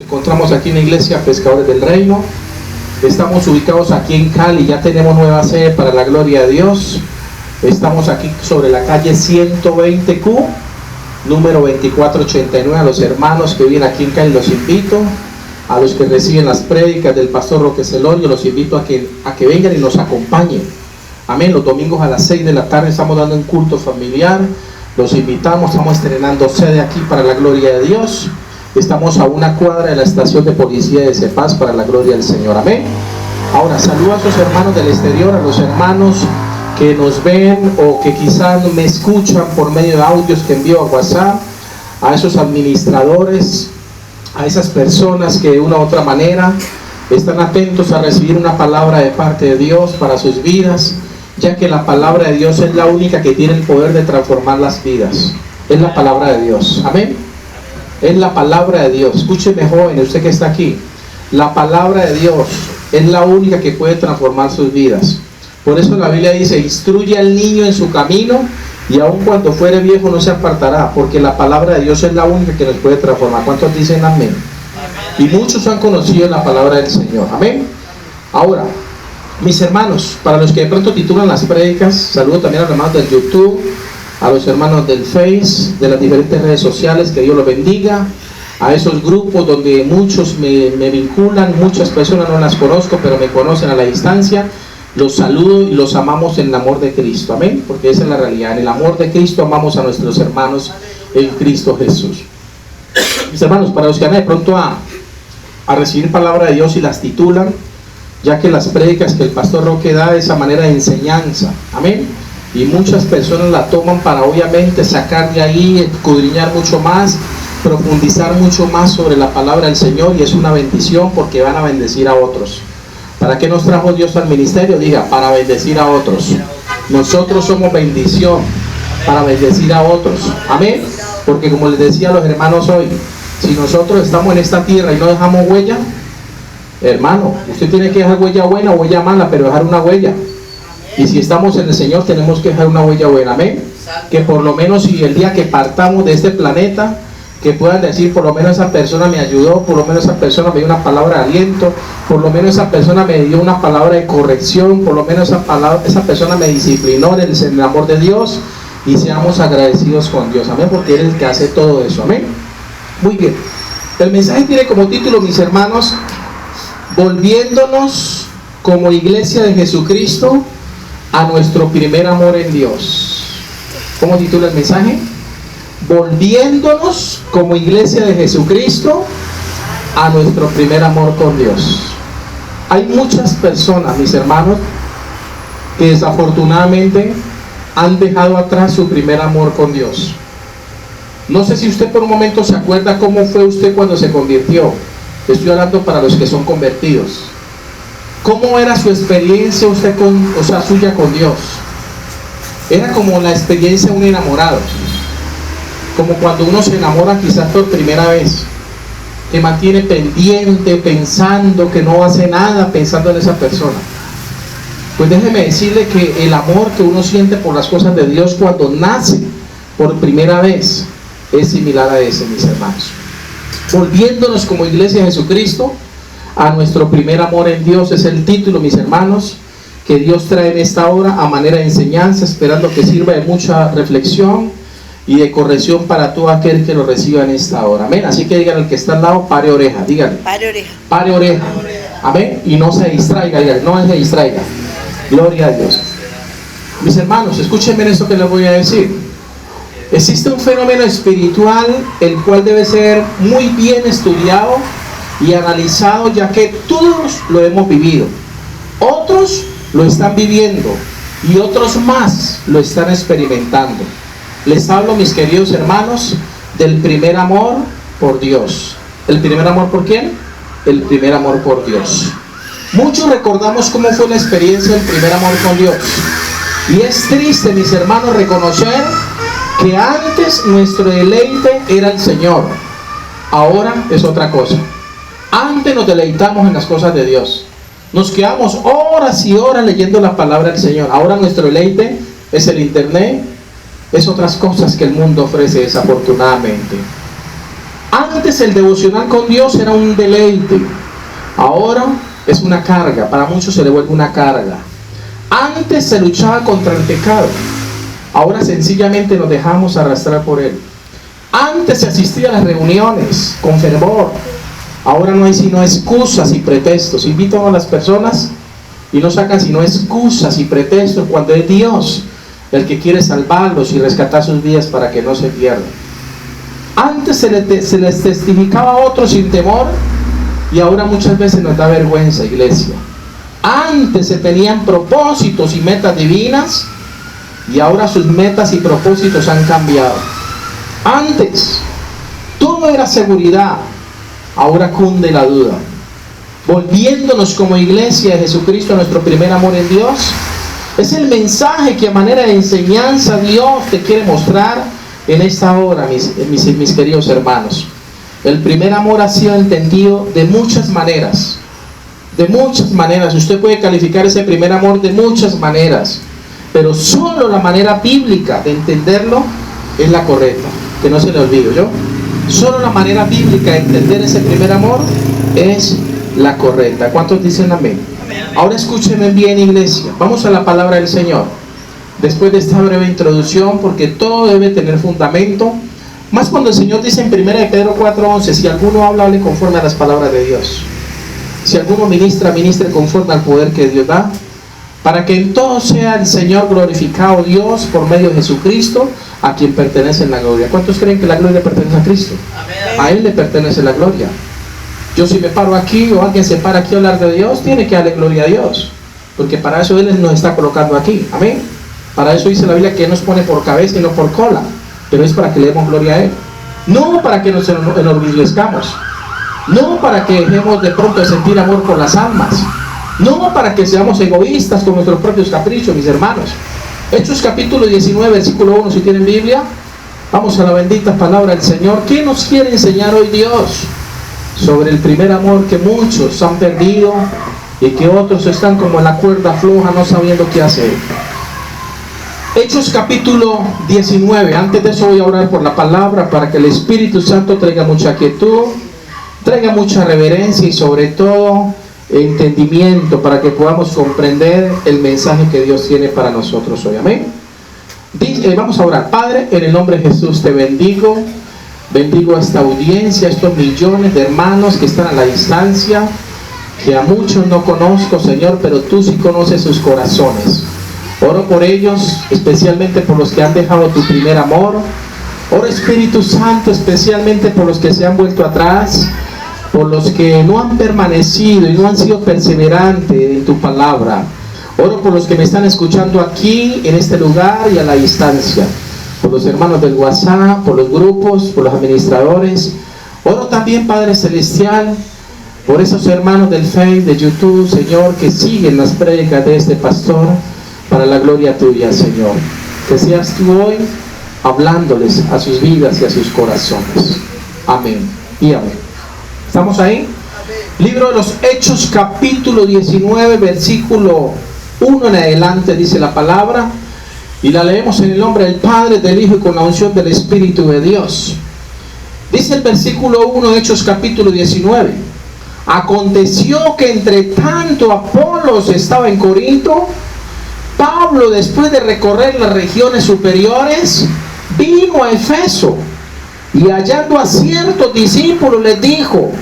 Encontramos aquí en la iglesia Pescadores del Reino. Estamos ubicados aquí en Cali, ya tenemos nueva sede para la gloria de Dios. Estamos aquí sobre la calle 120Q, número 2489. A los hermanos que viven aquí en Cali los invito, a los que reciben las prédicas del pastor Roque Celorio, los invito a que vengan y nos acompañen. Amén. Los domingos a las 6 de la tarde estamos dando un culto familiar. Los invitamos, estamos estrenando sede aquí para la gloria de Dios. Estamos a una cuadra de la estación de policía de Cepaz para la gloria del Señor. Amén. Ahora, saludo a sus hermanos del exterior, a los hermanos que nos ven o que quizás me escuchan por medio de audios que envío a WhatsApp, a esos administradores, a esas personas que de una u otra manera están atentos a recibir una palabra de parte de Dios para sus vidas, ya que la palabra de Dios es la única que tiene el poder de transformar las vidas. Es la palabra de Dios. Amén. Es la palabra de Dios. Escúcheme, joven, usted que está aquí. La palabra de Dios es la única que puede transformar sus vidas. Por eso la Biblia dice: instruye al niño en su camino, y aun cuando fuere viejo no se apartará, porque la palabra de Dios es la única que nos puede transformar. ¿Cuántos dicen amén? Y muchos han conocido la palabra del Señor. Amén. Ahora, mis hermanos, para los que de pronto titulan las prédicas, saludo también a los hermanos del YouTube, a los hermanos del Face, de las diferentes redes sociales, que Dios los bendiga. A esos grupos donde muchos me vinculan, muchas personas no las conozco, pero me conocen a la distancia. Los saludo y los amamos en el amor de Cristo. Amén. Porque esa es la realidad. En el amor de Cristo amamos a nuestros hermanos en Cristo Jesús. Mis hermanos, para los que van de pronto a recibir palabra de Dios y las titulan, ya que las prédicas que el pastor Roque da de esa manera de enseñanza. Amén. Y muchas personas la toman para obviamente sacar de ahí, escudriñar mucho más, profundizar mucho más sobre la palabra del Señor, y es una bendición porque van a bendecir a otros. ¿Para qué nos trajo Dios al ministerio? Diga, para bendecir a otros. Nosotros somos bendición para bendecir a otros. Amén. Porque como les decía a los hermanos hoy, si nosotros estamos en esta tierra y no dejamos huella, hermano, usted tiene que dejar huella buena o huella mala, pero dejar una huella. Y si estamos en el Señor tenemos que dejar una huella buena. Amén. Que por lo menos si el día que partamos de este planeta, que puedan decir: por lo menos esa persona me ayudó, por lo menos esa persona me dio una palabra de aliento, por lo menos esa persona me dio una palabra de corrección, por lo menos esa persona me disciplinó en el amor de Dios, y seamos agradecidos con Dios. Amén. Porque Él es el que hace todo eso. Amén. Muy bien. El mensaje tiene como título, mis hermanos, volviéndonos como iglesia de Jesucristo a nuestro primer amor en Dios. ¿Cómo titula el mensaje? Volviéndonos como iglesia de Jesucristo a nuestro primer amor con Dios. Hay muchas personas, mis hermanos, que desafortunadamente han dejado atrás su primer amor con Dios. No sé si usted por un momento se acuerda cómo fue usted cuando se convirtió. Estoy hablando para los que son convertidos. ¿Cómo era su experiencia usted suya con Dios? Era como la experiencia de un enamorado. Como cuando uno se enamora quizás por primera vez, que mantiene pendiente, pensando, que no hace nada, pensando en esa persona. Pues déjeme decirle que el amor que uno siente por las cosas de Dios cuando nace por primera vez es similar a ese, mis hermanos. Volviéndonos como iglesia de Jesucristo a nuestro primer amor en Dios es el título, mis hermanos, que Dios trae en esta hora a manera de enseñanza, esperando que sirva de mucha reflexión y de corrección para todo aquel que lo reciba en esta hora. Amén. Así que digan al que está al lado: pare oreja. Díganle: pare oreja. Pare oreja. Amén. Y no se distraiga. Díganle: no se distraiga. Gloria a Dios. Mis hermanos, escúchenme esto que les voy a decir. Existe un fenómeno espiritual el cual debe ser muy bien estudiado y analizado, ya que todos lo hemos vivido. Otros lo están viviendo y otros más lo están experimentando. Les hablo, mis queridos hermanos, del primer amor por Dios. ¿El primer amor por quién? El primer amor por Dios. Muchos recordamos cómo fue la experiencia del primer amor con Dios. Y es triste, mis hermanos, reconocer que antes nuestro deleite era el Señor. Ahora es otra cosa. Antes nos deleitamos en las cosas de Dios. Nos quedamos horas y horas leyendo la palabra del Señor. Ahora nuestro deleite es el internet, es otras cosas que el mundo ofrece, desafortunadamente. Antes el devocional con Dios era un deleite, ahora es una carga. Para muchos se le vuelve una carga. Antes se luchaba contra el pecado, ahora sencillamente nos dejamos arrastrar por él. Antes se asistía a las reuniones con fervor, ahora no hay sino excusas y pretextos. Invitan a las personas y no sacan sino excusas y pretextos, cuando es Dios el que quiere salvarlos y rescatar sus vidas para que no se pierdan. Antes se les testificaba a otros sin temor, y ahora muchas veces nos da vergüenza, iglesia. Antes se tenían propósitos y metas divinas, y ahora sus metas y propósitos han cambiado. Antes todo era seguridad, ahora cunde la duda. Volviéndonos como iglesia de Jesucristo a nuestro primer amor en Dios, es el mensaje que a manera de enseñanza Dios te quiere mostrar en esta hora, mis queridos hermanos. El primer amor ha sido entendido de muchas maneras. De muchas maneras. Usted puede calificar ese primer amor de muchas maneras, pero solo la manera bíblica de entenderlo es la correcta. Que no se le olvide, ¿yo? Solo la manera bíblica de entender ese primer amor es la correcta. ¿Cuántos dicen amén? Ahora escúchenme bien, iglesia. Vamos a la palabra del Señor. Después de esta breve introducción, porque todo debe tener fundamento. Más cuando el Señor dice en 1 Pedro 4:11, si alguno habla, hable conforme a las palabras de Dios. Si alguno ministra, ministre conforme al poder que Dios da, para que en todo sea el Señor glorificado, Dios, por medio de Jesucristo, a quien pertenece la gloria. ¿Cuántos creen que la gloria pertenece a Cristo? Amén. A Él le pertenece la gloria. Yo, si me paro aquí o alguien se para aquí a hablar de Dios, tiene que darle gloria a Dios, porque para eso Él nos está colocando aquí. Amén. Para eso dice la Biblia que Él nos pone por cabeza y no por cola, pero es para que le demos gloria a Él, no para que nos enorgullezcamos, no para que dejemos de pronto de sentir amor por las almas, no para que seamos egoístas con nuestros propios caprichos, mis hermanos. Hechos capítulo 19, versículo 1, si tienen Biblia, vamos a la bendita palabra del Señor. ¿Qué nos quiere enseñar hoy Dios sobre el primer amor que muchos han perdido y que otros están como en la cuerda floja, no sabiendo qué hacer? Hechos capítulo 19. Antes de eso voy a orar por la palabra para que el Espíritu Santo traiga mucha quietud, traiga mucha reverencia y sobre todo entendimiento para que podamos comprender el mensaje que Dios tiene para nosotros hoy. Amén. Vamos a orar. Padre, en el nombre de Jesús te bendigo. Bendigo a esta audiencia, a estos millones de hermanos que están a la distancia, que a muchos no conozco, Señor, pero tú sí conoces sus corazones. Oro por ellos, especialmente por los que han dejado tu primer amor. Oro, Espíritu Santo, especialmente por los que se han vuelto atrás, por los que no han permanecido y no han sido perseverantes en tu palabra. Oro por los que me están escuchando aquí, en este lugar y a la distancia. Por los hermanos del WhatsApp, por los grupos, por los administradores. Oro también, Padre Celestial, por esos hermanos del Facebook, de YouTube, Señor, que siguen las prédicas de este pastor, para la gloria tuya, Señor. Que seas tú hoy hablándoles a sus vidas y a sus corazones. Amén y amén. ¿Estamos ahí? Amén. Libro de los Hechos, capítulo 19, versículo 1 en adelante, dice la palabra, y la leemos en el nombre del Padre, del Hijo y con la unción del Espíritu de Dios. Dice el versículo 1 de Hechos capítulo 19. Aconteció que entre tanto Apolos estaba en Corinto, Pablo, después de recorrer las regiones superiores, vino a Efeso, y hallando a ciertos discípulos les dijo: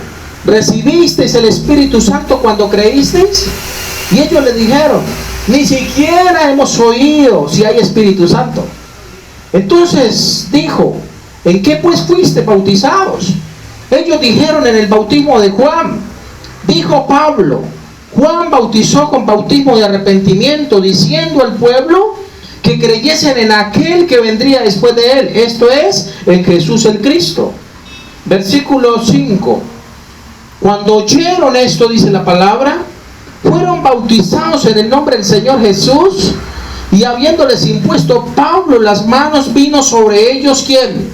¿recibisteis el Espíritu Santo cuando creísteis? Y ellos le dijeron: ni siquiera hemos oído si hay Espíritu Santo. Entonces dijo: ¿en qué pues fuiste bautizados? Ellos dijeron: en el bautismo de Juan. Dijo Pablo: Juan bautizó con bautismo de arrepentimiento, diciendo al pueblo que creyesen en aquel que vendría después de él, esto es, en Jesús el Cristo. Versículo 5. Cuando oyeron esto, dice la palabra, fueron bautizados en el nombre del Señor Jesús, y habiéndoles impuesto Pablo las manos, vino sobre ellos, ¿quién?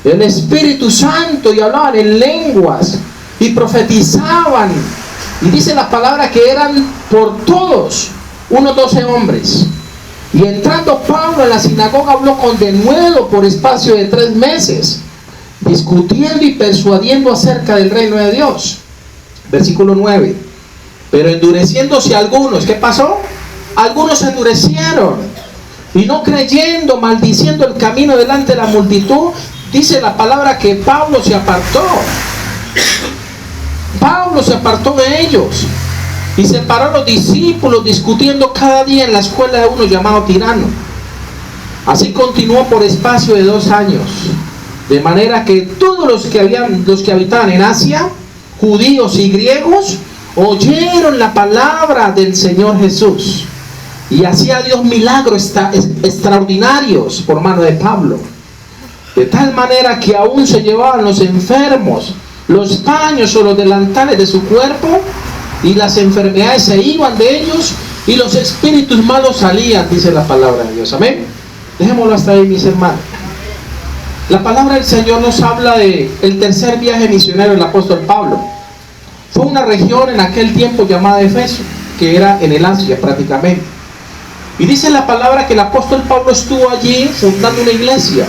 El Espíritu Santo, y hablaban en lenguas y profetizaban. Y dice la palabra que eran por todos unos 12 hombres. Y entrando Pablo en la sinagoga, habló con denuedo por espacio de 3 meses, discutiendo y persuadiendo acerca del reino de Dios. Versículo 9. Pero endureciéndose algunos, ¿qué pasó? Algunos se endurecieron y no creyendo, maldiciendo el camino delante de la multitud. Dice la palabra que Pablo se apartó. Pablo se apartó de ellos y separó a los discípulos, discutiendo cada día en la escuela de uno llamado Tirano. Así continuó por espacio de 2 años, de manera que todos los que habitaban en Asia, judíos y griegos, oyeron la palabra del Señor Jesús, y hacía Dios milagros extraordinarios por mano de Pablo, de tal manera que aún se llevaban los enfermos los paños o los delantales de su cuerpo, y las enfermedades se iban de ellos y los espíritus malos salían, dice la palabra de Dios. Amén. Dejémoslo hasta ahí, mis hermanos. La palabra del Señor nos habla de el tercer viaje misionero del apóstol Pablo. Fue una región en aquel tiempo llamada Efeso, que era en el Asia prácticamente. Y dice la palabra que el apóstol Pablo estuvo allí fundando una iglesia.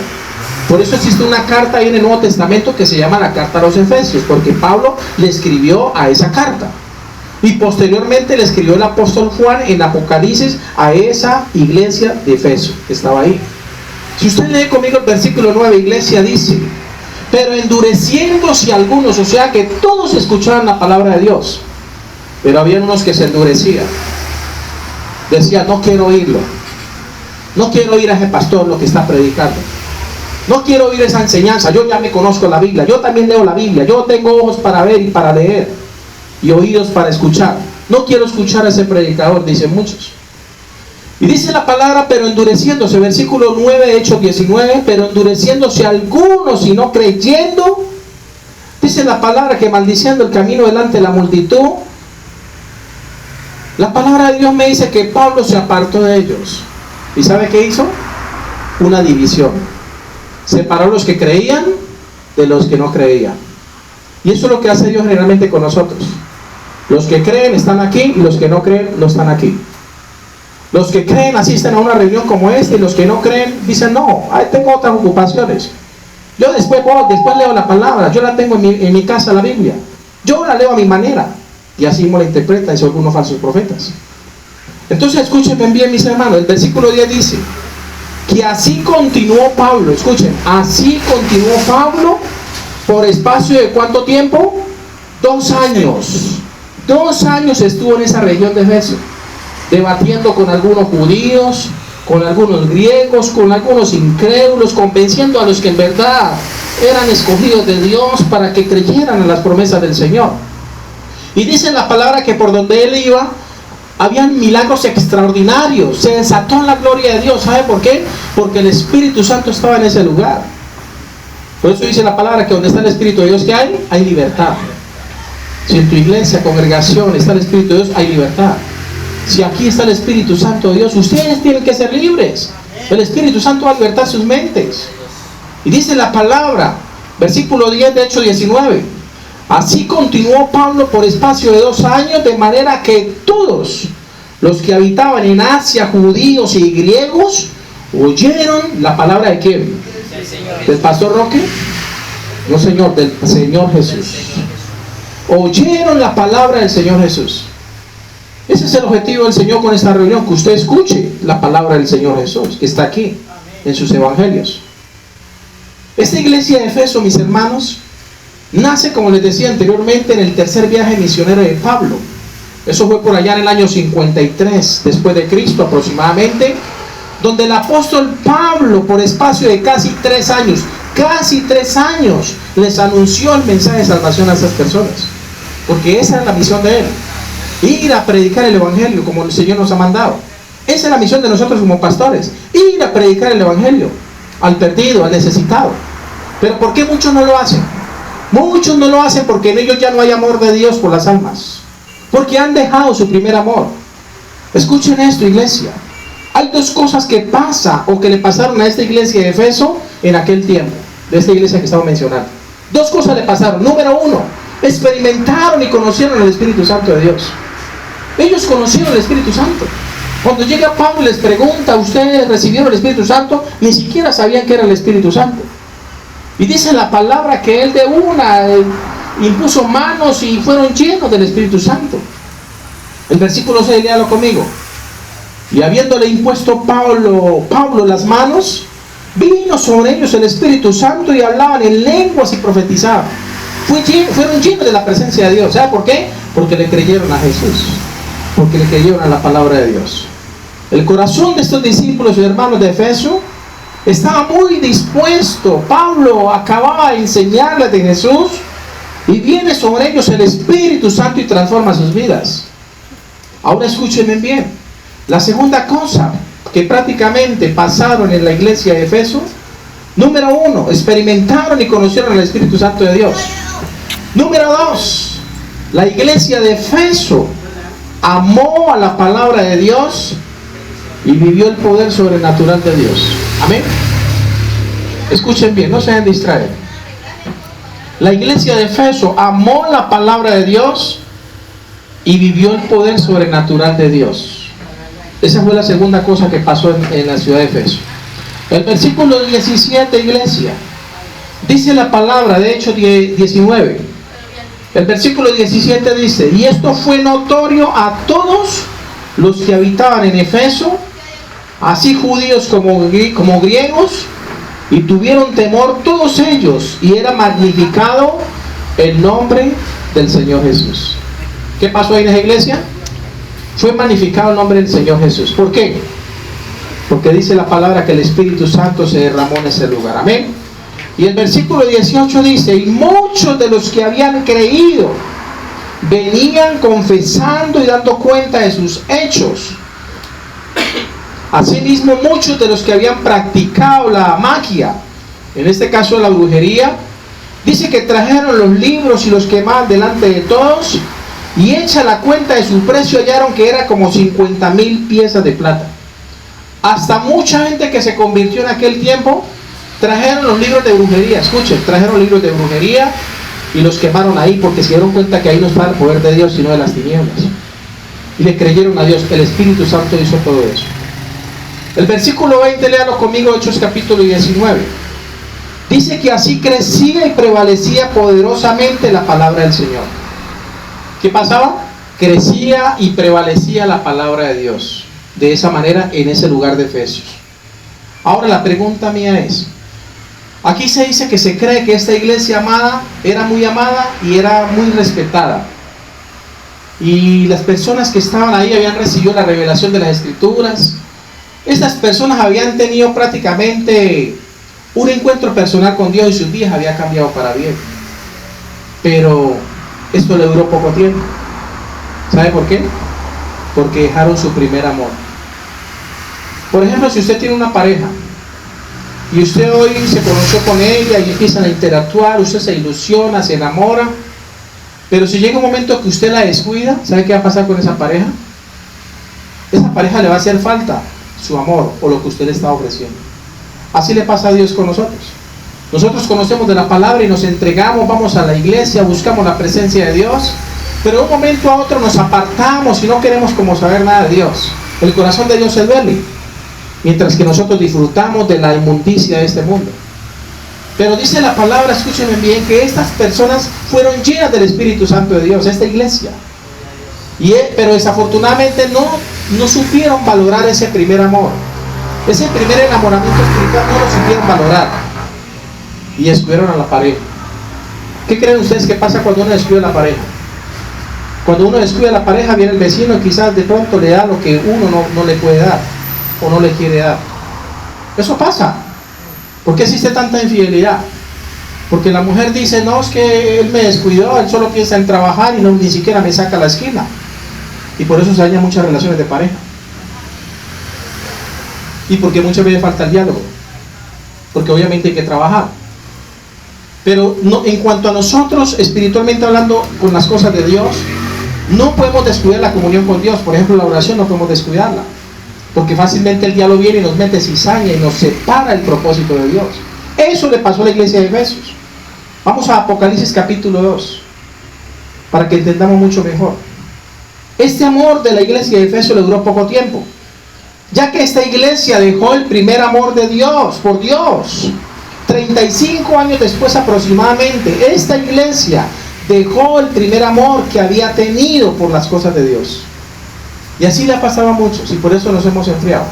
Por eso existe una carta ahí en el Nuevo Testamento que se llama la carta a los Efesios, porque Pablo le escribió a esa carta. Y posteriormente le escribió el apóstol Juan en Apocalipsis a esa iglesia de Efeso que estaba ahí. Si usted lee conmigo el versículo 9, iglesia, dice: pero endureciéndose algunos, o sea que todos escuchaban la palabra de Dios, pero había unos que se endurecían. Decían: no quiero oírlo, no quiero oír a ese pastor lo que está predicando, no quiero oír esa enseñanza, yo ya me conozco la Biblia, yo también leo la Biblia, yo tengo ojos para ver y para leer, y oídos para escuchar, no quiero escuchar a ese predicador, dicen muchos. Y dice la palabra: pero endureciéndose, versículo 9 de Hechos 19, pero endureciéndose algunos y no creyendo, dice la palabra que maldiciendo el camino delante de la multitud. La palabra de Dios me dice que Pablo se apartó de ellos. ¿Y sabe qué hizo? Una división. Separó a los que creían de los que no creían. Y eso es lo que hace Dios generalmente con nosotros. Los que creen están aquí y los que no creen no están aquí. Los que creen asisten a una reunión como esta, y los que no creen dicen: no, ahí tengo otras ocupaciones. Yo después leo la palabra, yo la tengo en mi casa, la Biblia. Yo la leo a mi manera. Y así mismo la interpretan, y son algunos falsos profetas. Entonces escúchenme bien, mis hermanos. El versículo 10 dice que así continuó Pablo. Escuchen, así continuó Pablo por espacio de ¿cuánto tiempo? 2 años. 2 años estuvo en esa región de Efeso, debatiendo con algunos judíos, con algunos griegos, con algunos incrédulos, convenciendo a los que en verdad eran escogidos de Dios para que creyeran en las promesas del Señor. Y dice la palabra que por donde él iba habían milagros extraordinarios, se desató la gloria de Dios. ¿Sabe por qué? Porque el Espíritu Santo estaba en ese lugar. Por eso dice la palabra que donde está el Espíritu de Dios, ¿qué hay? Hay libertad. Si en tu iglesia, congregación, está el Espíritu de Dios, hay libertad. Si aquí está el Espíritu Santo de Dios, ustedes tienen que ser libres. El Espíritu Santo va a libertar sus mentes. Y dice la palabra, versículo 10 de Hechos 19: así continuó Pablo por espacio de 2 años, de manera que todos los que habitaban en Asia, judíos y griegos, oyeron la palabra de ¿quién? ¿Del pastor Roque? No, señor, del Señor Jesús. Oyeron la palabra del Señor Jesús. Ese es el objetivo del Señor con esta reunión, que usted escuche la palabra del Señor Jesús, que está aquí en sus evangelios. Esta iglesia de Efeso, mis hermanos, nace, como les decía anteriormente, en el tercer viaje misionero de Pablo. Eso fue por allá en el año 53 después de Cristo aproximadamente, donde el apóstol Pablo, por espacio de casi 3 años, les anunció el mensaje de salvación a esas personas, porque esa era la misión de él: ir a predicar el evangelio como el Señor nos ha mandado. Esa es la misión de nosotros como pastores: ir a predicar el evangelio al perdido, al necesitado. Pero ¿por qué muchos no lo hacen? Muchos no lo hacen porque en ellos ya no hay amor de Dios por las almas, porque han dejado su primer amor. Escuchen esto, iglesia. Hay 2 cosas que pasa o que le pasaron a esta iglesia de Efeso en aquel tiempo, de esta iglesia que estamos mencionando. 2 cosas le pasaron. Número 1, experimentaron y conocieron el Espíritu Santo de Dios. Ellos conocieron el Espíritu Santo. Cuando llega Pablo y les pregunta: ¿ustedes recibieron el Espíritu Santo? Ni siquiera sabían que era el Espíritu Santo. Y dice la palabra que él de una impuso manos y fueron llenos del Espíritu Santo. El versículo 6, léalo conmigo. Y habiéndole impuesto Pablo las manos, vino sobre ellos el Espíritu Santo y hablaban en lenguas y profetizaban. Fueron llenos de la presencia de Dios. ¿Sabe por qué? Porque le creyeron a Jesús, porque le creyeron a la palabra de Dios. El corazón de estos discípulos y hermanos de Efeso estaba muy dispuesto. Pablo acababa de enseñarles de Jesús y viene sobre ellos el Espíritu Santo y transforma sus vidas. Ahora escúchenme bien. La segunda cosa que prácticamente pasaron en la iglesia de Efeso, número 1, experimentaron y conocieron al Espíritu Santo de Dios. Número 2, la iglesia de Efeso amó a la palabra de Dios y vivió el poder sobrenatural de Dios. Amén. Escuchen bien, no se dejen distraer. La iglesia de Efeso amó la palabra de Dios y vivió el poder sobrenatural de Dios. Esa fue la segunda cosa que pasó en la ciudad de Efeso. El versículo 17, iglesia, dice la palabra, de Hechos 19. El versículo 17 dice: y esto fue notorio a todos los que habitaban en Efeso, así judíos como griegos, y tuvieron temor todos ellos, y era magnificado el nombre del Señor Jesús. ¿Qué pasó ahí en esa iglesia? Fue magnificado el nombre del Señor Jesús. ¿Por qué? Porque dice la palabra que el Espíritu Santo se derramó en ese lugar. Amén. Y el versículo 18 dice: y muchos de los que habían creído venían confesando y dando cuenta de sus hechos. Asimismo, muchos de los que habían practicado la magia, en este caso la brujería, dice que trajeron los libros y los quemaban delante de todos, y hecha la cuenta de su precio hallaron que era como 50,000 piezas de plata. Hasta mucha gente que se convirtió en aquel tiempo trajeron los libros de brujería. Escuchen, trajeron libros de brujería y los quemaron ahí, porque se dieron cuenta que ahí no estaba el poder de Dios sino de las tinieblas, y le creyeron a Dios. El Espíritu Santo hizo todo eso. El versículo 20, léalo conmigo, Hechos capítulo 19. Dice que así crecía y prevalecía poderosamente la palabra del Señor. ¿Qué pasaba? Crecía y prevalecía la palabra de Dios. De esa manera en ese lugar de Efesios. Ahora la pregunta mía es, aquí se dice que se cree que esta iglesia amada era muy amada y era muy respetada. Y las personas que estaban ahí habían recibido la revelación de las Escrituras. Estas personas habían tenido prácticamente un encuentro personal con Dios y sus vidas había cambiado para bien. Pero esto le duró poco tiempo. ¿Sabe por qué? Porque dejaron su primer amor. Por ejemplo, si usted tiene una pareja y usted hoy se conoció con ella y empiezan a interactuar, usted se ilusiona, se enamora, pero si llega un momento que usted la descuida, ¿sabe qué va a pasar con esa pareja? Esa pareja le va a hacer falta su amor o lo que usted le está ofreciendo. Así le pasa a Dios con nosotros. Nosotros conocemos de la palabra y nos entregamos, vamos a la iglesia, buscamos la presencia de Dios, pero de un momento a otro nos apartamos y no queremos como saber nada de Dios. El corazón de Dios es verle, mientras que nosotros disfrutamos de la inmundicia de este mundo. Pero dice la palabra, escúchenme bien, que estas personas fueron llenas del Espíritu Santo de Dios, esta iglesia. Pero desafortunadamente no supieron valorar ese primer amor. Ese primer enamoramiento espiritual no lo supieron valorar. Y descubrieron a la pareja. ¿Qué creen ustedes que pasa cuando uno descuida a la pareja? Cuando uno descuida a la pareja, viene el vecino y quizás de pronto le da lo que uno no le puede dar o no le quiere dar. Eso pasa. ¿Por qué existe tanta infidelidad? Porque la mujer dice: no, es que él me descuidó, él solo piensa en trabajar y ni siquiera me saca a la esquina. Y por eso se dañan muchas relaciones de pareja. Y porque muchas veces falta el diálogo. Porque obviamente hay que trabajar. Pero no, en cuanto a nosotros, espiritualmente hablando, con las cosas de Dios, no podemos descuidar la comunión con Dios. Por ejemplo, la oración no podemos descuidarla, porque fácilmente el diablo viene y nos mete cizaña y nos separa el propósito de Dios. Eso le pasó a la iglesia de Efesios. Vamos a Apocalipsis capítulo 2, para que entendamos mucho mejor. Este amor de la iglesia de Efesios le duró poco tiempo, ya que esta iglesia dejó el primer amor de Dios, por Dios. 35 años después aproximadamente, esta iglesia dejó el primer amor que había tenido por las cosas de Dios. Y así le ha pasado a muchos, y por eso nos hemos enfriado.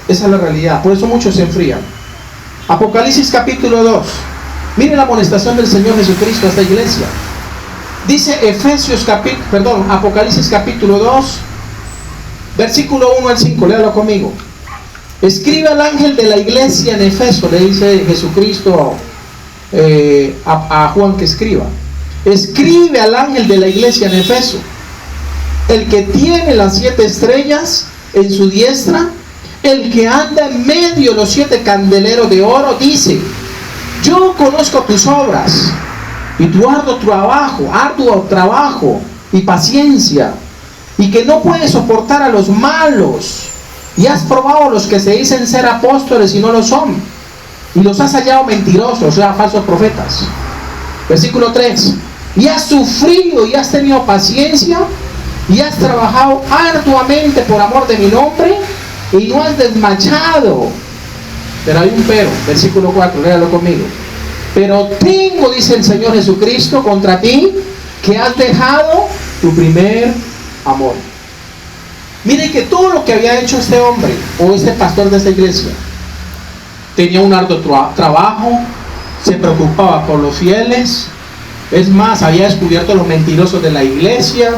Esa es la realidad, por eso muchos se enfrían. Apocalipsis capítulo 2. Miren la amonestación del Señor Jesucristo a esta iglesia. Dice Apocalipsis capítulo 2, versículo 1 al 5, léalo conmigo. Escribe al ángel de la iglesia en Efeso, le dice Jesucristo a Juan que escriba. Escribe al ángel de la iglesia en Efeso, el que tiene las 7 estrellas en su diestra, el que anda en medio de los 7 candeleros de oro, dice: yo conozco tus obras y tu arduo trabajo y paciencia, y que no puedes soportar a los malos, y has probado a los que se dicen ser apóstoles y no lo son, y los has hallado mentirosos, o sea, falsos profetas. Versículo 3. Y has sufrido y has tenido paciencia y has trabajado arduamente por amor de mi nombre y no has desmayado. Pero hay un pero. Versículo 4, léalo conmigo. Pero tengo, dice el Señor Jesucristo, contra ti que has dejado tu primer amor. Mire que todo lo que había hecho este hombre o este pastor de esta iglesia, tenía un arduo trabajo, se preocupaba por los fieles, es más, había descubierto a los mentirosos de la iglesia,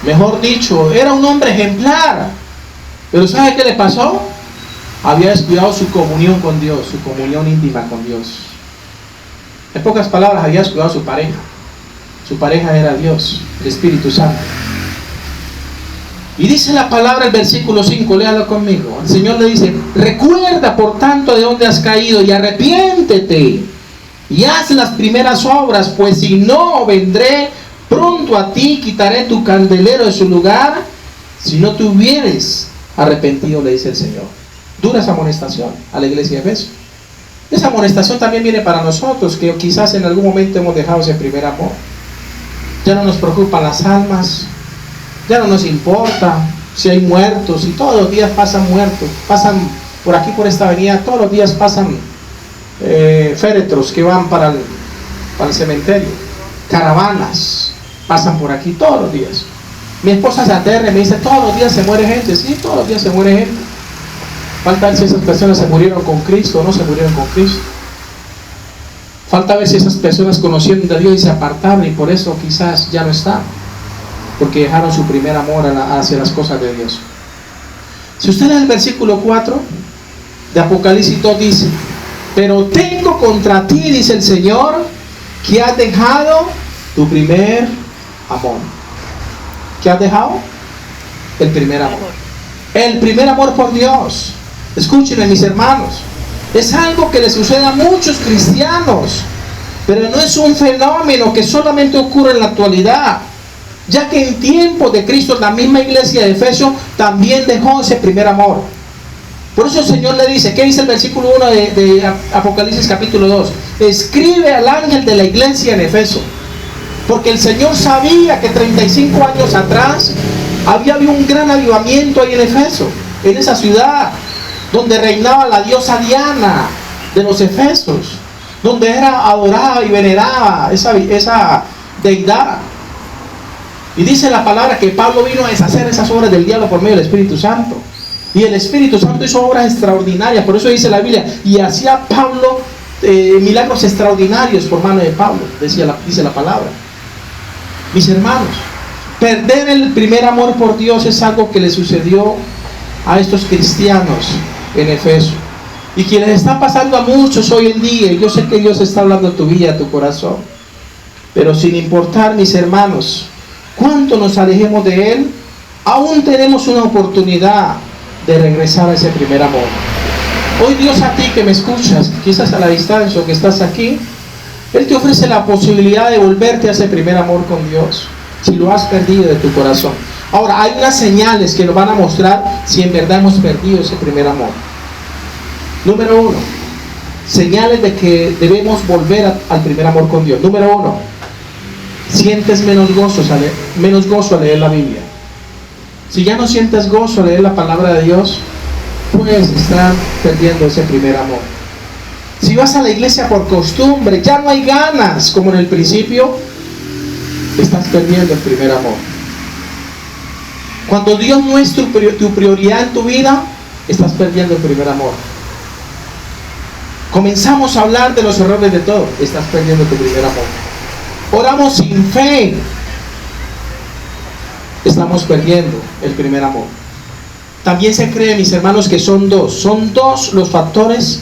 mejor dicho, era un hombre ejemplar. Pero ¿sabe qué le pasó? Había descuidado su comunión con Dios, su comunión íntima con Dios. En pocas palabras, había descuidado a su pareja. Su pareja era Dios, el Espíritu Santo. Y dice la palabra, el versículo 5, léalo conmigo. El Señor le dice: recuerda por tanto de dónde has caído y arrepiéntete y haz las primeras obras, pues si no, vendré pronto a ti, quitaré tu candelero de su lugar, si no te hubieres arrepentido, le dice el Señor. Dura esa amonestación a la iglesia de Efeso. Esa amonestación también viene para nosotros, que quizás en algún momento hemos dejado ese primer amor. Ya no nos preocupan las almas, ya no nos importa si hay muertos, y todos los días pasan muertos, pasan por aquí, por esta avenida, todos los días pasan féretros que van para el cementerio, caravanas pasan por aquí todos los días. Mi esposa se aterra y me dice: todos los días se muere gente. Sí, todos los días se muere gente. Falta ver si esas personas se murieron con Cristo o no se murieron con Cristo. Falta ver si esas personas conocieron de Dios y se apartaron, y por eso quizás ya no están, porque dejaron su primer amor hacia las cosas de Dios. Si usted lee el versículo 4 de Apocalipsis 2, dice: pero tengo contra ti, dice el Señor, que has dejado tu primer amor. ¿Qué has dejado? El primer amor. El primer amor por Dios. Escúchenme, mis hermanos, es algo que le sucede a muchos cristianos, pero no es un fenómeno que solamente ocurre en la actualidad, ya que en tiempos de Cristo la misma iglesia de Efesios también dejó ese primer amor. Por eso el Señor le dice, ¿qué dice el versículo 1 de Apocalipsis capítulo 2? Escribe al ángel de la iglesia en Efeso, porque el Señor sabía que 35 años atrás había habido un gran avivamiento ahí en Efeso, en esa ciudad donde reinaba la diosa Diana de los Efesios, donde era adorada y venerada esa deidad. Y dice la palabra que Pablo vino a deshacer esas obras del diablo por medio del Espíritu Santo. Y el Espíritu Santo hizo obras extraordinarias. Por eso dice la Biblia, y hacía Pablo milagros extraordinarios por mano de Pablo, dice la palabra. Mis hermanos, perder el primer amor por Dios es algo que le sucedió a estos cristianos en Efeso, y que les está pasando a muchos hoy en día. Y yo sé que Dios está hablando a tu vida, a tu corazón, pero sin importar, mis hermanos, cuánto nos alejemos de Él, aún tenemos una oportunidad de regresar a ese primer amor. Hoy Dios, a ti que me escuchas, quizás a la distancia o que estás aquí, Él te ofrece la posibilidad de volverte a ese primer amor con Dios, si lo has perdido de tu corazón. Ahora, hay unas señales que nos van a mostrar si en verdad hemos perdido ese primer amor. Número 1, señales de que debemos volver al primer amor con Dios. Número 1, sientes menos gozo al leer la Biblia. Si ya no sientes gozo al leer la palabra de Dios, puedes estar perdiendo ese primer amor. si vas a la iglesia por costumbre, ya no hay ganas como en el principio, estás perdiendo el primer amor. Cuando Dios no es tu prioridad en tu vida, estás perdiendo el primer amor. Comenzamos a hablar de los errores de todo, estás perdiendo tu primer amor. Oramos sin fe, estamos perdiendo el primer amor. También se cree, mis hermanos, que son dos los factores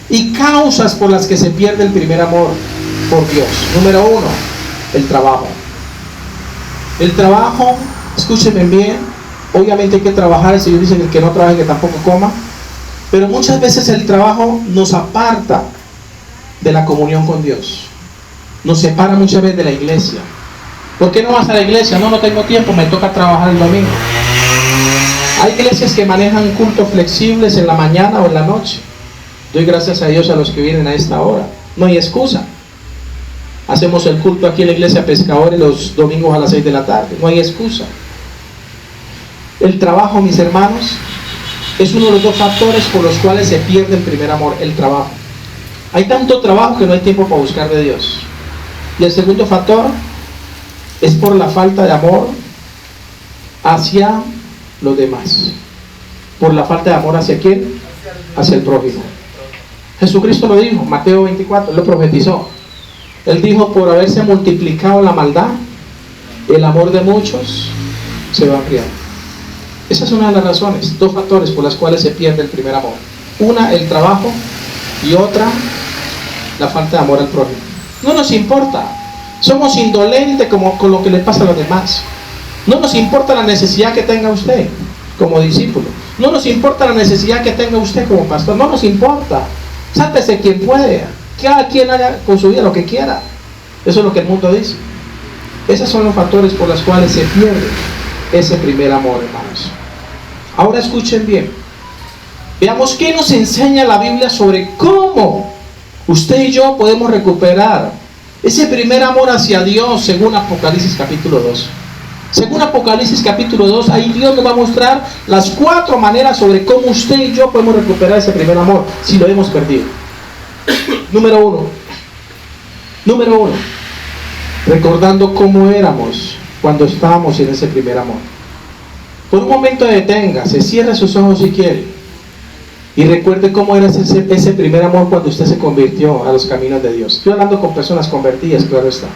y causas por las que se pierde el primer amor por Dios. Número uno, el trabajo. El trabajo, escúchenme bien, obviamente hay que trabajar. El Señor dice que el que no trabaje que tampoco coma, pero muchas veces el trabajo nos aparta de la comunión con Dios, nos separa muchas veces de la iglesia. ¿Por qué no vas a la iglesia? No tengo tiempo, me toca trabajar el domingo. Hay iglesias que manejan cultos flexibles en la mañana o en la noche. Doy gracias a Dios a los que vienen a esta hora. No hay excusa. Hacemos el culto aquí en la iglesia Pescadores los domingos a las 6 de la tarde. No hay excusa. El trabajo, mis hermanos, es uno de los dos factores por los cuales se pierde el primer amor, el trabajo. Hay tanto trabajo que no hay tiempo para buscar de Dios. Y el segundo factor es por la falta de amor hacia los demás. Por la falta de amor hacia ¿quién? Hacia el prójimo. Jesucristo lo dijo, Mateo 24, lo profetizó. Él dijo, por haberse multiplicado la maldad, el amor de muchos se va a enfriar. Esa es una de las razones, dos factores por las cuales se pierde el primer amor. Una, el trabajo, y otra, la falta de amor al prójimo. No nos importa, somos indolentes con lo que le pasa a los demás. No nos importa la necesidad que tenga usted como discípulo. No nos importa la necesidad que tenga usted como pastor. No nos importa. Sálvese quien puede. Cada quien haga con su vida lo que quiera. Eso es lo que el mundo dice. Esos son los factores por los cuales se pierde ese primer amor, hermanos. Ahora escuchen bien. Veamos qué nos enseña la Biblia sobre cómo usted y yo podemos recuperar ese primer amor hacia Dios según Apocalipsis capítulo 2. Según Apocalipsis capítulo 2, ahí Dios nos va a mostrar las 4 maneras sobre cómo usted y yo podemos recuperar ese primer amor si lo hemos perdido. Número uno, recordando cómo éramos cuando estábamos en ese primer amor. Por un momento deténgase, cierre sus ojos si quiere y recuerde cómo era ese primer amor cuando usted se convirtió a los caminos de Dios. Estoy hablando con personas convertidas, claro está.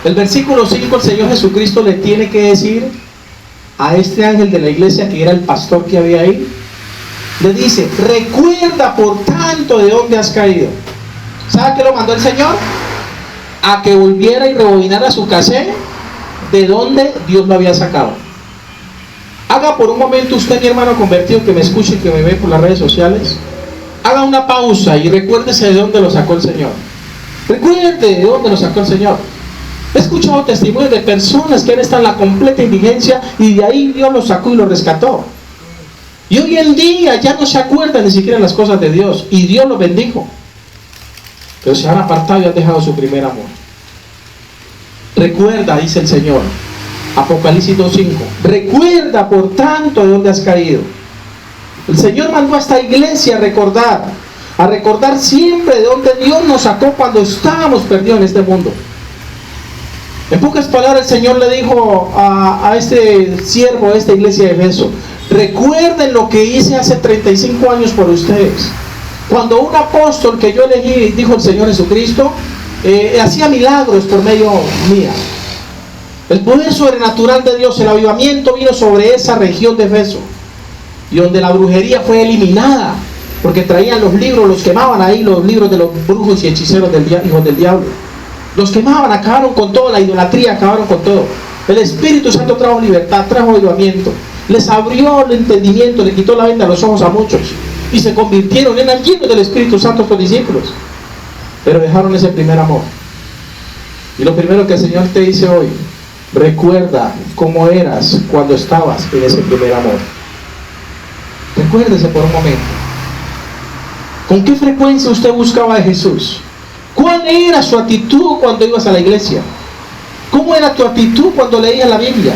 El versículo 5, el Señor Jesucristo le tiene que decir a este ángel de la iglesia, que era el pastor que había ahí, le dice, recuerda por tanto de dónde has caído. ¿Sabe qué lo mandó el Señor? A que volviera y rebobinara su cassette de donde Dios lo había sacado. Haga por un momento usted, mi hermano convertido, que me escuche y que me ve por las redes sociales, haga una pausa y recuérdese de dónde lo sacó el Señor. Recuerde de dónde lo sacó el Señor. He escuchado testimonios de personas que han estado en la completa indigencia y de ahí Dios los sacó y los rescató. Y hoy en día ya no se acuerdan ni siquiera las cosas de Dios y Dios los bendijo. Pero se han apartado y han dejado su primer amor. Recuerda, dice el Señor, Apocalipsis 2:5, recuerda por tanto de dónde has caído. El Señor mandó a esta iglesia a recordar siempre de dónde Dios nos sacó cuando estábamos perdidos en este mundo. En pocas palabras, el Señor le dijo a este siervo de esta iglesia de Efeso, recuerden lo que hice hace 35 años por ustedes. Cuando un apóstol que yo elegí, dijo el Señor Jesucristo, hacía milagros por medio mía. El poder sobrenatural de Dios, el avivamiento vino sobre esa región de Efeso, y donde la brujería fue eliminada, porque traían los libros, los quemaban ahí, los libros de los brujos y hechiceros hijos del diablo. Los quemaban, acabaron con todo, la idolatría, acabaron con todo. El Espíritu Santo trajo libertad, trajo avivamiento, les abrió el entendimiento, le quitó la venda a los ojos a muchos, y se convirtieron en llenos del Espíritu Santo los discípulos, pero dejaron ese primer amor. Y lo primero que el Señor te dice hoy, recuerda cómo eras cuando estabas en ese primer amor. Recuérdese por un momento. ¿Con qué frecuencia usted buscaba a Jesús? ¿Cuál era su actitud cuando ibas a la iglesia? ¿Cómo era tu actitud cuando leías la Biblia?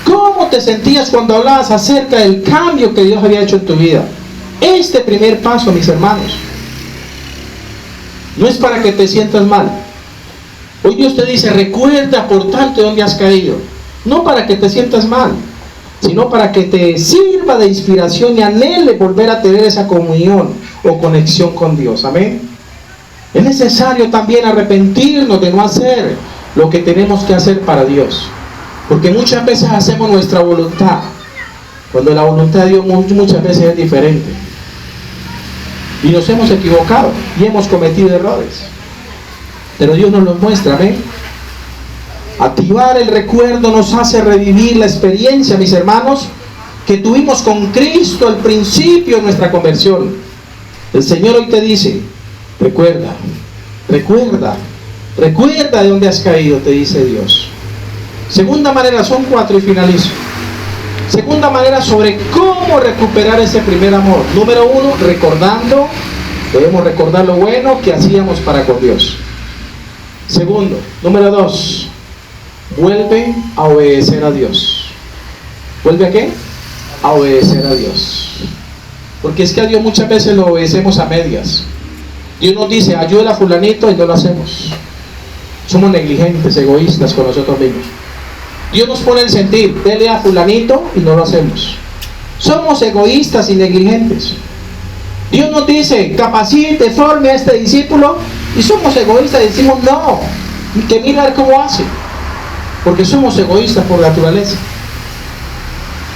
¿Cómo te sentías cuando hablabas acerca del cambio que Dios había hecho en tu vida? Este primer paso, mis hermanos, No es para que te sientas mal. Hoy Dios te dice, recuerda por tanto de dónde has caído. No para que te sientas mal, sino para que te sirva de inspiración y anhele volver a tener esa comunión o conexión con Dios. Amén. Es necesario también arrepentirnos de no hacer lo que tenemos que hacer para Dios. Porque muchas veces hacemos nuestra voluntad, cuando la voluntad de Dios muchas veces es diferente. Y nos hemos equivocado y hemos cometido errores. Pero Dios nos los muestra, ¿ven? Activar el recuerdo nos hace revivir la experiencia, mis hermanos, que tuvimos con Cristo al principio de nuestra conversión. El Señor hoy te dice, recuerda, recuerda, recuerda de dónde has caído, te dice Dios. Segunda manera, son 4 y finalizo. Segunda manera sobre cómo recuperar ese primer amor. Número 1, recordando. Debemos recordar lo bueno que hacíamos para con Dios. Segundo, número 2, vuelve a obedecer a Dios. ¿Vuelve a qué? A obedecer a Dios. Porque es que a Dios muchas veces lo obedecemos a medias. Dios nos dice, ayuda a fulanito, y no lo hacemos. Somos negligentes, egoístas con nosotros mismos. Dios nos pone el sentir, dele a fulanito, y no lo hacemos. Somos egoístas y negligentes. Dios nos dice, capacite, forme a este discípulo, y somos egoístas y decimos no, que mira a ver cómo hace, porque somos egoístas por naturaleza.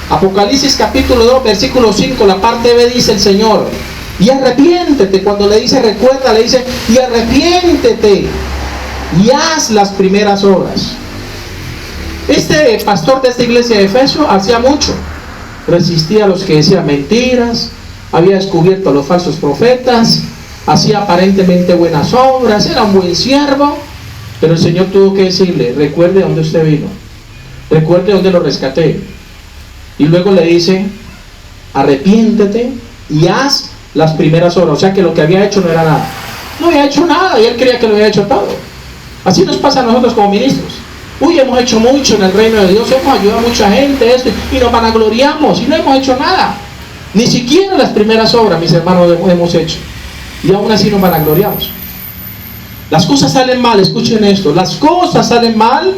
Apocalipsis capítulo 2, versículo 5, la parte B, dice el Señor, y arrepiéntete. Cuando le dice recuerda, le dice, y arrepiéntete, y haz las primeras obras. Este pastor de esta iglesia de Efeso hacía mucho, resistía a los que decían mentiras, había descubierto a los falsos profetas, hacía aparentemente buenas obras, era un buen siervo, pero el Señor tuvo que decirle, recuerde dónde usted vino, recuerde dónde lo rescaté, y luego le dice, arrepiéntete y haz las primeras obras. O sea que lo que había hecho no era nada, no había hecho nada, y él creía que lo había hecho todo. Así nos pasa a nosotros como ministros. Uy, hemos hecho mucho en el reino de Dios, hemos ayudado a mucha gente, esto, y nos vanagloriamos, y no hemos hecho nada. Ni siquiera las primeras obras, mis hermanos, hemos hecho. Y aún así nos vanagloriamos. Las cosas salen mal, escuchen esto. Las cosas salen mal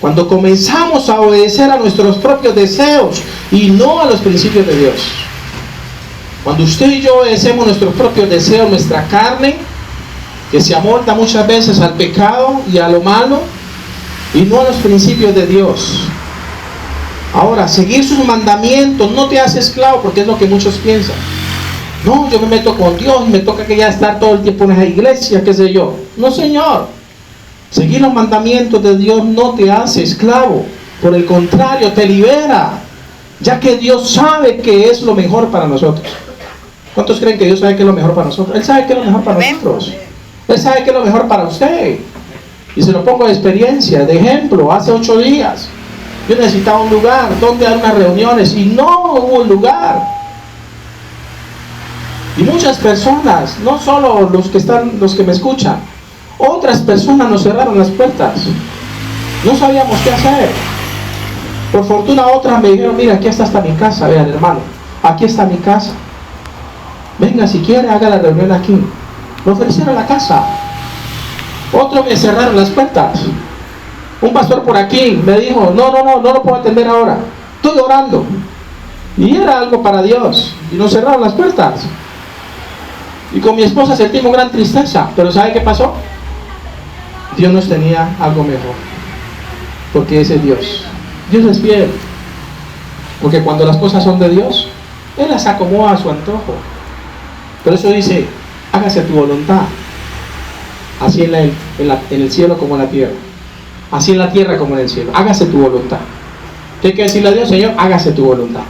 cuando comenzamos a obedecer a nuestros propios deseos y no a los principios de Dios. Cuando usted y yo obedecemos nuestros propios deseos, nuestra carne, que se amolda muchas veces al pecado y a lo malo, y no a los principios de Dios. Ahora, seguir sus mandamientos no te hace esclavo, porque es lo que muchos piensan. No, yo me meto con Dios y me toca que ya estar todo el tiempo en esa iglesia, qué sé yo. No, Señor. Seguir los mandamientos de Dios no te hace esclavo. Por el contrario, te libera, ya que Dios sabe que es lo mejor para nosotros. ¿Cuántos creen que Dios sabe que es lo mejor para nosotros? Él sabe que es lo mejor para nosotros. Él sabe que es lo mejor para usted. Y se lo pongo de experiencia, de ejemplo. Hace 8 días yo necesitaba un lugar donde dar unas reuniones y no hubo un lugar. Y muchas personas, no solo los que me escuchan, otras personas nos cerraron las puertas. No sabíamos qué hacer. Por fortuna otras me dijeron, mira, aquí está hasta mi casa, vean hermano, aquí está mi casa. Venga, si quiere, haga la reunión aquí. Me ofrecieron la casa. Otros me cerraron las puertas. Un pastor por aquí me dijo, no lo puedo atender ahora, estoy orando. Y era algo para Dios, y nos cerraron las puertas. Y con mi esposa sentimos gran tristeza, pero ¿sabe qué pasó? Dios nos tenía algo mejor, porque ese es Dios. Dios es fiel, porque cuando las cosas son de Dios, Él las acomoda a su antojo. Por eso dice, hágase tu voluntad, así en el cielo como en la tierra, así en la tierra como en el cielo. Hágase tu voluntad. ¿Qué hay que decirle a Dios? Señor, hágase tu voluntad.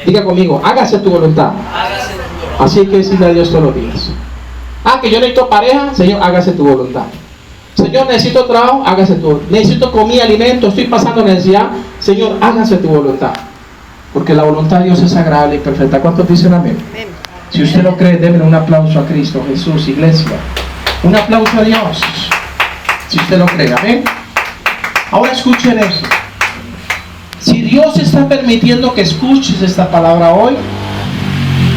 Diga conmigo, hágase tu voluntad. Así hay que decirle a Dios todos los días. Que yo necesito pareja, Señor, hágase tu voluntad. Señor, necesito trabajo, hágase tu voluntad. Necesito comida, alimento, estoy pasando necesidad, Señor, hágase tu voluntad. Porque la voluntad de Dios es agradable y perfecta. ¿Cuántos dicen amén? Si usted lo cree, démele un aplauso a Cristo Jesús, iglesia. Un aplauso a Dios, si usted lo cree, amén. Ahora escuchen eso. Si Dios está permitiendo que escuches esta palabra hoy,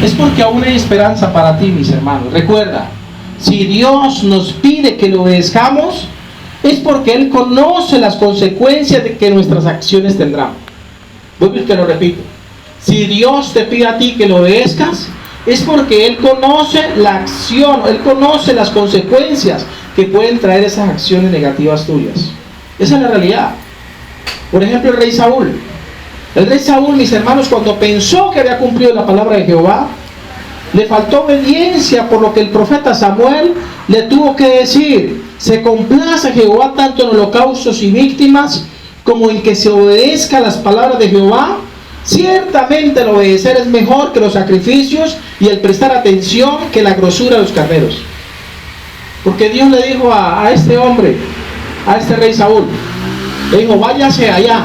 es porque aún hay esperanza para ti, mis hermanos. Recuerda, Si Dios nos pide que lo obedezcamos, es porque Él conoce las consecuencias de que nuestras acciones tendrán. Vuelvo y te lo repito. Si Dios te pide a ti que lo obedezcas, es porque Él conoce la acción, Él conoce las consecuencias que pueden traer esas acciones negativas tuyas. Esa es la realidad. Por ejemplo, el rey Saúl. El rey Saúl, mis hermanos, cuando pensó que había cumplido la palabra de Jehová, le faltó obediencia, por lo que el profeta Samuel le tuvo que decir: se complace Jehová tanto en holocaustos y víctimas como en que se obedezca las palabras de Jehová. Ciertamente el obedecer es mejor que los sacrificios y el prestar atención que la grosura de los carneros. Porque Dios le dijo a este hombre, a este rey Saúl, le dijo: váyase allá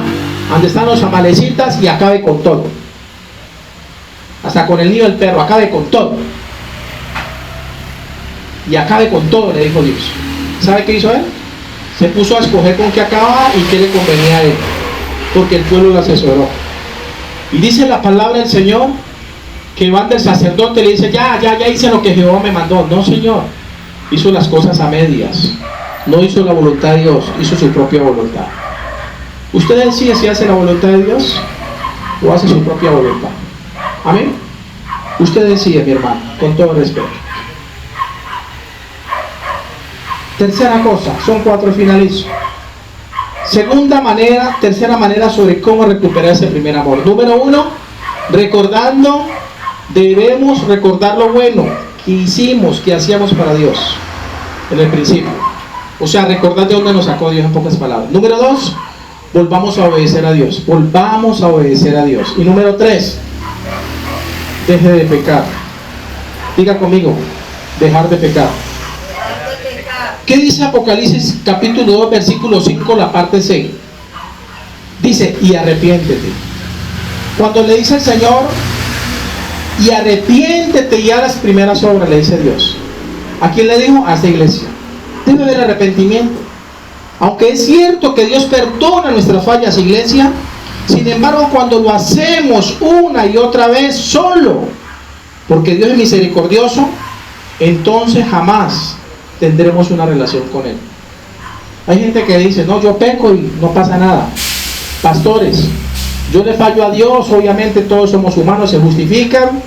donde están los amalecitas y acabe con todo. Hasta con el nido del perro, acabe con todo. Y acabe con todo, le dijo Dios. ¿Sabe qué hizo él? Se puso a escoger con qué acababa y qué le convenía a él, porque el pueblo lo asesoró. Y dice la palabra del Señor que va del sacerdote y le dice: ya hice lo que Jehová me mandó. No, Señor, hizo las cosas a medias. No hizo la voluntad de Dios, hizo su propia voluntad. Usted decide si hace la voluntad de Dios o hace su propia voluntad. Amén. Usted decide, mi hermano, con todo respeto. Tercera cosa, son 4, finalizo. Tercera manera sobre cómo recuperar ese primer amor. Número 1, debemos recordar lo bueno que hicimos, que hacíamos para Dios en el principio. O sea, recordar de dónde nos sacó Dios, en pocas palabras. Número 2, volvamos a obedecer a Dios. Volvamos a obedecer a Dios. Y número 3, deje de pecar. Diga conmigo: dejar de pecar. ¿Qué dice Apocalipsis capítulo 2 versículo 5, la parte C? Dice: y arrepiéntete. Cuando le dice el Señor: y arrepiéntete y haz las primeras obras, le dice Dios. ¿A quién le dijo? A esta iglesia. Debe haber arrepentimiento. Aunque es cierto que Dios perdona nuestras fallas, iglesia, sin embargo, cuando lo hacemos una y otra vez solo porque Dios es misericordioso, entonces jamás tendremos una relación con Él. Hay gente que dice: no, yo peco y no pasa nada. Pastores, yo le fallo a Dios, obviamente todos somos humanos, se justifican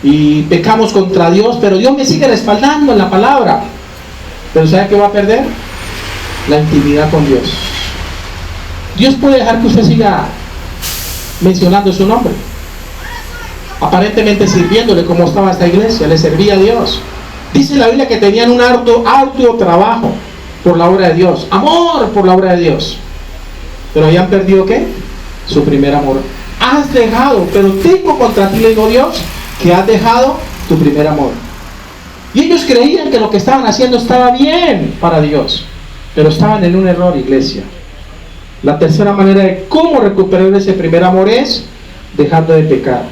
y pecamos contra Dios, pero Dios me sigue respaldando en la palabra. Pero ¿sabe qué va a perder? La intimidad con Dios. Dios puede dejar que usted siga mencionando su nombre, aparentemente sirviéndole, como estaba esta iglesia, le servía a Dios. Dice la Biblia que tenían un arduo trabajo por la obra de Dios, amor por la obra de Dios, pero habían perdido ¿qué? Su primer amor. Has dejado, pero tengo contra ti, le digo Dios, que has dejado tu primer amor. Y ellos creían que lo que estaban haciendo estaba bien para Dios, pero estaban en un error, iglesia. La tercera manera de cómo recuperar ese primer amor es dejando de pecar.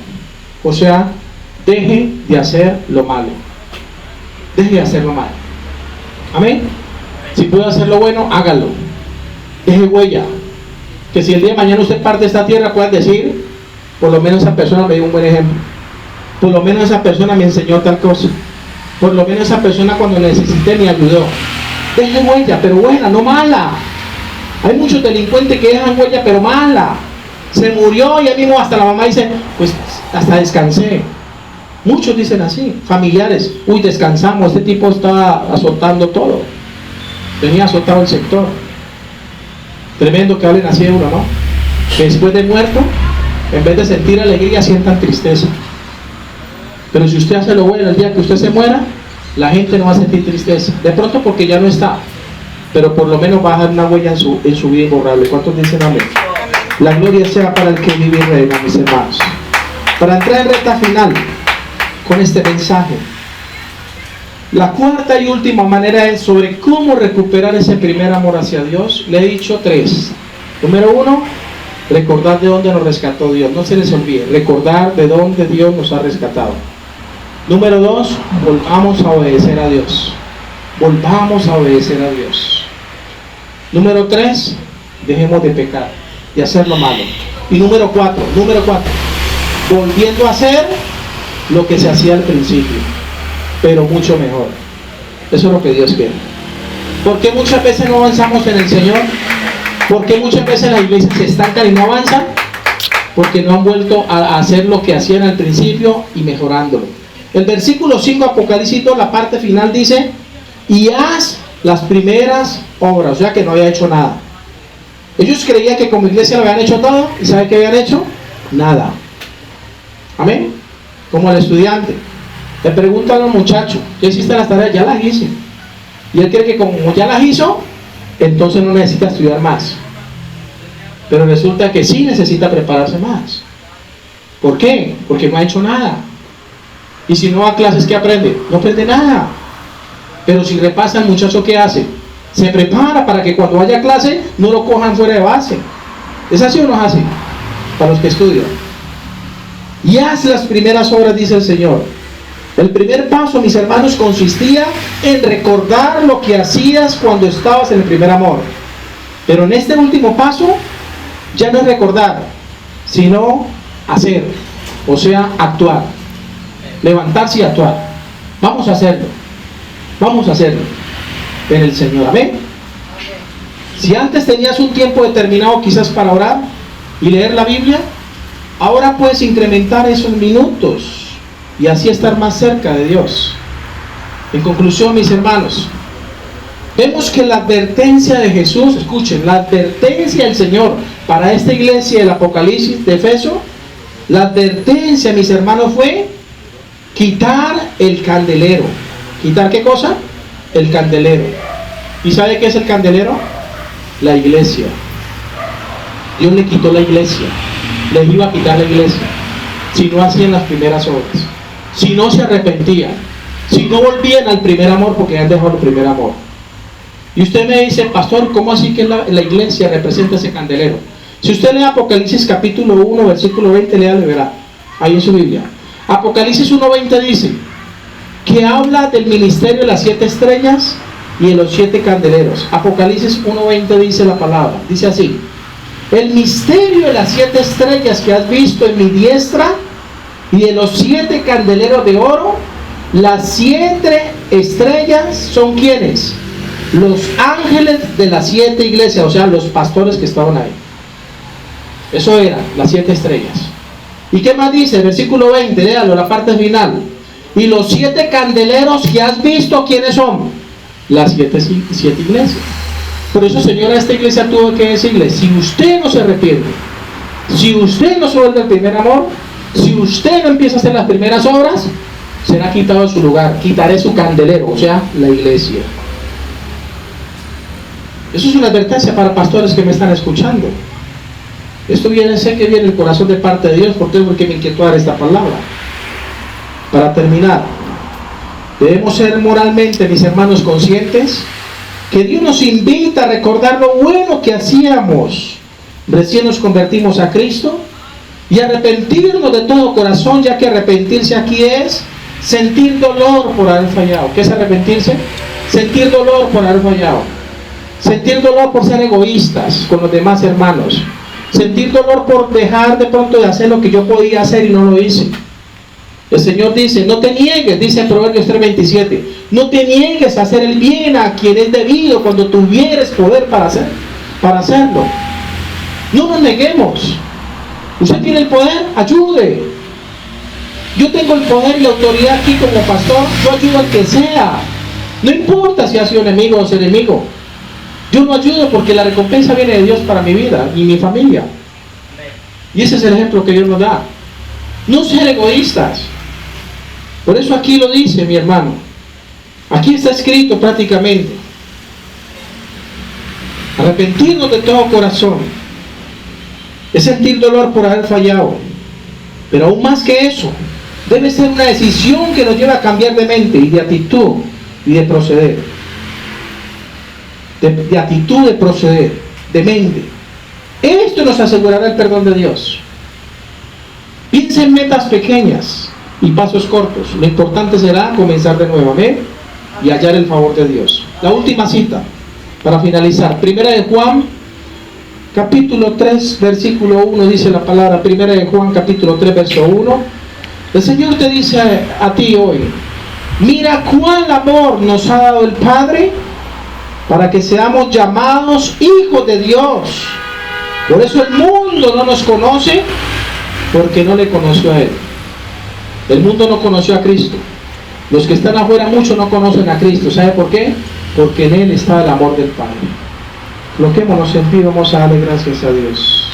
O sea, deje de hacer lo malo. Deje de hacer lo malo. Amén. Si puede hacer lo bueno, hágalo. Deje huella. Que si el día de mañana usted parte de esta tierra, pueda decir: por lo menos esa persona me dio un buen ejemplo. Por lo menos esa persona me enseñó tal cosa. Por lo menos esa persona cuando necesité me ayudó. Deje huella, pero buena, no mala. Hay muchos delincuentes que dejan huella, pero mala. Se murió y ahí mismo hasta la mamá dice: pues hasta descansé. Muchos dicen así, familiares: uy, descansamos, este tipo está azotando todo. Tenía azotado el sector. Tremendo que hablen así de uno, ¿no? Que después de muerto, en vez de sentir alegría, sientan tristeza. Pero si usted hace lo bueno, el día que usted se muera, la gente no va a sentir tristeza. De pronto porque ya no está, pero por lo menos va a dejar una huella en su vida imborrable. ¿Cuántos dicen amén? La gloria sea para el que vive y reina, mis hermanos. Para entrar en recta final con este mensaje, la cuarta y última manera es sobre cómo recuperar ese primer amor hacia Dios. Le he dicho 3. Número 1, recordar de dónde nos rescató Dios. No se les olvide, recordar de dónde Dios nos ha rescatado. Número 2, volvamos a obedecer a Dios. Volvamos a obedecer a Dios. Número 3, dejemos de pecar, de hacer lo malo. Y número 4, volviendo a hacer lo que se hacía al principio, pero mucho mejor. Eso es lo que Dios quiere. ¿Por qué muchas veces no avanzamos en el Señor? ¿Por qué muchas veces las iglesias se estancan y no avanzan? Porque no han vuelto a hacer lo que hacían al principio y mejorándolo. El versículo 5, Apocalipsis 2, la parte final dice: y haz las primeras obras. O sea que no había hecho nada. Ellos creían que como iglesia lo habían hecho todo. ¿Y sabe qué habían hecho? Nada. Amén. Como el estudiante le pregunta a los muchachos: ¿ya hiciste las tareas? Ya las hice. Y él cree que como ya las hizo, entonces no necesita estudiar más. Pero resulta que sí necesita prepararse más. ¿Por qué? Porque no ha hecho nada. Y si no va a clases, ¿qué aprende? No aprende nada. Pero si repasa, el muchacho, ¿qué hace? Se prepara para que cuando vaya a clase no lo cojan fuera de base. ¿Es así o no es así? Para los que estudian. Y haz las primeras obras, dice el Señor. El primer paso, mis hermanos, consistía en recordar lo que hacías cuando estabas en el primer amor. Pero en este último paso, ya no es recordar, sino hacer. O sea, actuar. Levantarse y actuar. Vamos a hacerlo. Vamos a hacerlo en el Señor. Amén. Si antes tenías un tiempo determinado quizás para orar y leer la Biblia, ahora puedes incrementar esos minutos y así estar más cerca de Dios. En conclusión, mis hermanos, vemos que la advertencia de Jesús, escuchen, la advertencia del Señor para esta iglesia del Apocalipsis de Efeso, la advertencia, mis hermanos, fue quitar el candelero. ¿Quitar qué cosa? El candelero. ¿Y sabe qué es el candelero? La iglesia. Dios le quitó la iglesia. Les iba a quitar la iglesia si no hacían las primeras obras, si no se arrepentían, si no volvían al primer amor, porque han dejado el primer amor. Y usted me dice: pastor, ¿cómo así que la iglesia representa ese candelero? Si usted lee Apocalipsis capítulo 1, versículo 20, léalo y verá, ahí en su Biblia. Apocalipsis 1:20 dice que habla del ministerio de las 7 estrellas y de los 7 candeleros. Apocalipsis 1:20 dice la palabra, dice así: el misterio de las 7 estrellas que has visto en mi diestra y de los 7 candeleros de oro. Las 7 estrellas son ¿quiénes? Los ángeles de las 7 iglesias, o sea, los pastores que estaban ahí. Eso eran las 7 estrellas. ¿Y qué más dice? Versículo 20, léalo, la parte final. Y los 7 candeleros que has visto, ¿quiénes son? Las 7 iglesias. Por eso, señora, esta iglesia tuvo que decirle: si usted no se arrepiente, si usted no se vuelve al primer amor, si usted no empieza a hacer las primeras obras, será quitado de su lugar. Quitaré su candelero, o sea, la iglesia. Eso es una advertencia para pastores que me están escuchando. Esto viene, sé que viene el corazón de parte de Dios, porque me inquietó dar esta palabra. Para terminar, debemos ser moralmente, mis hermanos, conscientes que Dios nos invita a recordar lo bueno que hacíamos recién nos convertimos a Cristo y arrepentirnos de todo corazón, ya que arrepentirse aquí es sentir dolor por haber fallado. ¿Qué es arrepentirse? Sentir dolor por haber fallado. Sentir dolor por ser egoístas con los demás hermanos. Sentir dolor por dejar de pronto de hacer lo que yo podía hacer y no lo hice. El Señor dice: no te niegues, dice en Proverbios 3:27, no te niegues a hacer el bien a quien es debido cuando tuvieres poder para hacerlo. No nos neguemos. Usted tiene el poder, ayude. Yo tengo el poder y la autoridad aquí como pastor, yo ayudo al que sea. No importa si ha sido enemigo o es enemigo. Yo no ayudo porque la recompensa viene de Dios para mi vida y mi familia. Y ese es el ejemplo que Dios nos da. No ser egoístas. Por eso aquí lo dice, mi hermano. Aquí está escrito prácticamente: arrepentirnos de todo corazón es sentir dolor por haber fallado. Pero aún más que eso, debe ser una decisión que nos lleva a cambiar de mente y de actitud y de proceder. De actitud, de proceder, de mente. Esto nos asegurará el perdón de Dios. Piensa en metas pequeñas y pasos cortos. Lo importante será comenzar de nuevo, amén, y hallar el favor de Dios. La última cita para finalizar, Primera de Juan capítulo 3 versículo 1, dice la palabra. Primera de Juan capítulo 3 verso 1. El Señor te dice a ti hoy: Mira cuál amor nos ha dado el Padre para que seamos llamados hijos de Dios. Por eso el mundo no nos conoce, porque no le conoció a Él. El mundo no conoció a Cristo. Los que están afuera, muchos no conocen a Cristo. ¿Sabe por qué? Porque en Él está el amor del Padre. Coloquémonos en pie, vamos a darle gracias a Dios.